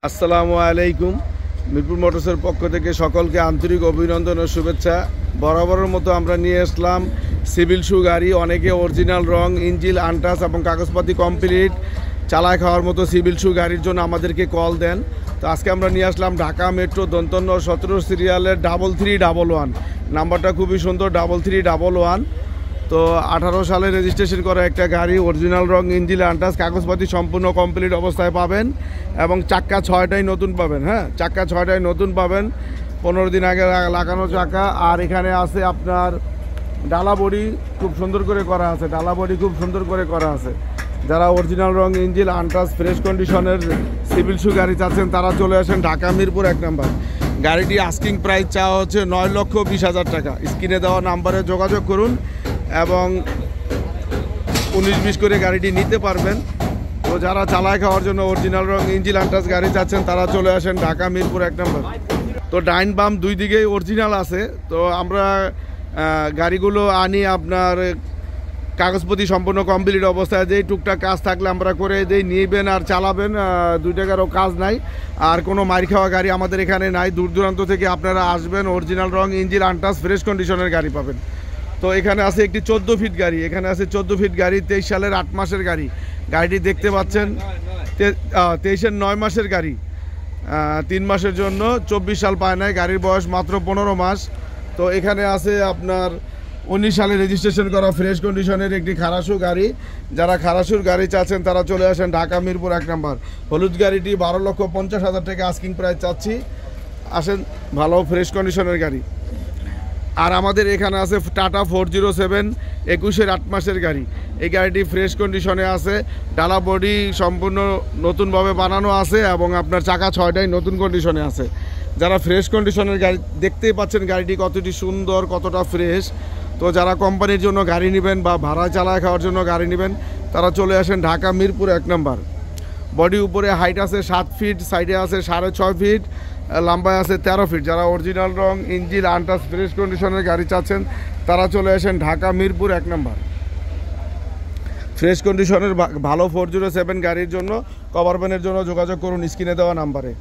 আসসালামু আলাইকুম। মিরপুর মোটরসের পক্ষ থেকে সকলকে আন্তরিক অভিনন্দন ও শুভেচ্ছা। বরাবরের মতো আমরা নিয়ে আসলাম সিভিল শু গাড়ি, অনেকে অরিজিনাল রং, ইঞ্জিল আনটাচ এবং কাগজপাতি কমপ্লিট চালায় খাওয়ার মতো সিভিল শু গাড়ির জন্য আমাদেরকে কল দেন। তো আজকে আমরা নিয়ে আসলাম ঢাকা মেট্রো দন্তন্য 17 সিরিয়ালের 3311 নাম্বারটা খুবই সুন্দর, 3311। তো 18 সালে রেজিস্ট্রেশন করা একটা গাড়ি, অরিজিনাল রং, ইঞ্জিল আনটাচ, কাগজপাতি সম্পূর্ণ কমপ্লিট অবস্থায় পাবেন এবং চাক্কা 6টাই নতুন পাবেন। হ্যাঁ, চাক্কা 6টাই নতুন পাবেন, 15 দিন আগে লাগানো চাকা। আর এখানে আছে আপনার ডালা বডি খুব সুন্দর করে করা আছে, ডালা বডি খুব সুন্দর করে করা আছে। যারা অরিজিনাল রং, ইঞ্জিল আনটাচ, ফ্রেশ কন্ডিশনের সিভিল শু গাড়ি চাচ্ছেন তারা চলে আসেন ঢাকা মিরপুর 1 নম্বর। গাড়িটি আস্কিং প্রাইস চাওয়া হচ্ছে 9,20,000 টাকা। স্ক্রিনে দেওয়া নাম্বারে যোগাযোগ করুন এবং 19-20 করে গাড়িটি নিতে পারবেন। তো যারা চালায় খাওয়ার জন্য অরিজিনাল রং, ইঞ্জিল আনটাচ গাড়ি চাচ্ছেন তারা চলে আসেন ঢাকা মিরপুর 1 নম্বর। তো ডাইন বাম দুই দিকেই অরিজিনাল আছে। তো আমরা গাড়িগুলো আনি আপনার কাগজপত্র সম্পূর্ণ কমপ্লিট অবস্থায়, যেই টুকটাক কাজ থাকলে আমরা করে দিই, নিবেন আর চালাবেন। 2 টাকারও কাজ নাই, আর কোনো মার খাওয়া গাড়ি আমাদের এখানে নাই। দূর দূরান্ত থেকে আপনারা আসবেন, অরিজিনাল রং, ইঞ্জিল আনটাচ, ফ্রেশ কন্ডিশনের গাড়ি পাবেন। তো এখানে আছে একটি 14 ফিট গাড়ি, এখানে আছে 14 ফিট গাড়ি, 23 সালের 8 মাসের গাড়ি। গাড়িটি দেখতে পাচ্ছেন 23-এর 9 মাসের গাড়ি, 3 মাসের জন্য 24 সাল পায় নাই, গাড়ির বয়স মাত্র 15 মাস। তো এখানে আছে আপনার 19 সালে রেজিস্ট্রেশন করা ফ্রেশ কন্ডিশনের একটি খারাসু গাড়ি। যারা খারাসুর গাড়ি চাচ্ছেন তারা চলে আসেন ঢাকা মিরপুর 1 নম্বর। হলুদ গাড়িটি 12,50,000 টাকা আস্কিং প্রাইস চাচ্ছি, আসেন, ভালো ফ্রেশ কন্ডিশনের গাড়ি। আর আমাদের এখানে আছে টাটা 407 21-এর 8 মাসের গাড়ি। এই গাড়িটি ফ্রেশ কন্ডিশনে আছে, ডালা বডি সম্পূর্ণ নতুনভাবে বানানো আছে এবং আপনার চাকা 6টাই নতুন কন্ডিশনে আছে। যারা ফ্রেশ কন্ডিশনের গাড়ি, দেখতেই পাচ্ছেন গাড়িটি কতটি সুন্দর, কতটা ফ্রেশ। তো যারা কোম্পানির জন্য গাড়ি নেবেন বা ভাড়া চালায় খাওয়ার জন্য গাড়ি নেবেন তারা চলে আসেন ঢাকা মিরপুর 1 নম্বর। বডি উপরে হাইট আছে 7 ফিট, সাইডে আছে 6.5 ফিট, লম্বায় আছে 13 ফিট। যারা অরিজিনাল রং, ইঞ্জিল আনটাচ, ফ্রেশ কন্ডিশনের গাড়ি চাচ্ছেন তারা চলে আসেন ঢাকা মিরপুর 1 নম্বর। ফ্রেশ কন্ডিশনের ভালো 407 গাড়ির জন্য, কভার ভ্যানের জন্য যোগাযোগ করুন স্ক্রিনে দেওয়া নাম্বারে।